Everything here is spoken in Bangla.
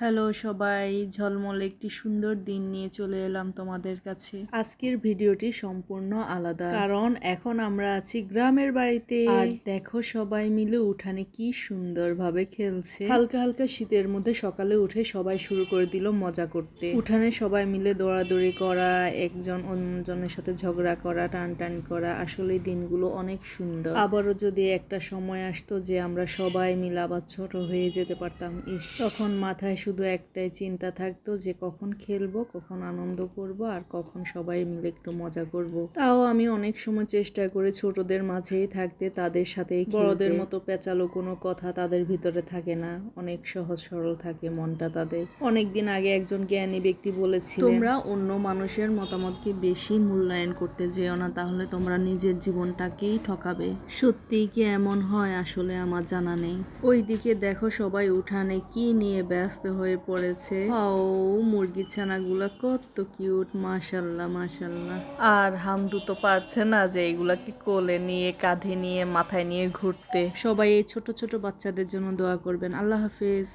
হ্যালো সবাই, ঝলমলে একটি সুন্দর দিন নিয়ে চলে এলাম তোমাদের কাছে। আজকের ভিডিওটি সম্পূর্ণ আলাদা, কারণ এখন আমরা আছি গ্রামের বাড়িতে। আর দেখো সবাই মিলে উঠানে কি সুন্দরভাবে খেলছে। হালকা হালকা শীতের মধ্যে সকালে উঠে সবাই শুরু করে দিল মজা করতে। উঠানে সবাই মিলে দৌড়াদৌড়ি করা, একজন অন্যজনের সাথে ঝগড়া করা, টানটানি করা, আসলে দিনগুলো অনেক সুন্দর। আবারও যদি একটা সময় আসতো যে আমরা সবাই মিলে আবার ছোট হয়ে যেতে পারতাম, তখন মাথায় শুধু একটাই চিন্তা থাকতো যে কখন খেলবো, কখন আনন্দ করব, আর কখন সবাই মিলে একটু মজা করব। তাও আমি অনেক সময় চেষ্টা করি ছোটদের মাঝেই থাকতে, তাদের সাথেই। বড়দের মতো পেঁচালো কোনো কথা তাদের ভিতরে থাকে না, অনেক সহজ সরল থাকে মনটা তাদের। অনেকদিন আগে একজন জ্ঞানী ব্যক্তি বলেছিলেন, তোমরা অন্য মানুষের মতামতকে বেশি মূল্যায়ন করতে যেও না, তাহলে তোমরা নিজের জীবনটাকেই ঠকাবে। সত্যিই কি এমন হয় আসলে আমার জানা নেই। ওইদিকে দেখো সবাই উঠানে কি নিয়ে ব্যস্ত হয়ে পড়েছে। ও মুরগির ছানাগুলা কত কিউট, মাশাল্লাহ মাশাল্লাহ। আর হামদু তো পারছে না যে এগুলাকে কোলে নিয়ে, কাঁধে নিয়ে, মাথায় নিয়ে ঘুরতে। সবাই এই ছোট ছোট বাচ্চাদের জন্য দোয়া করবেন। আল্লাহ হাফেজ।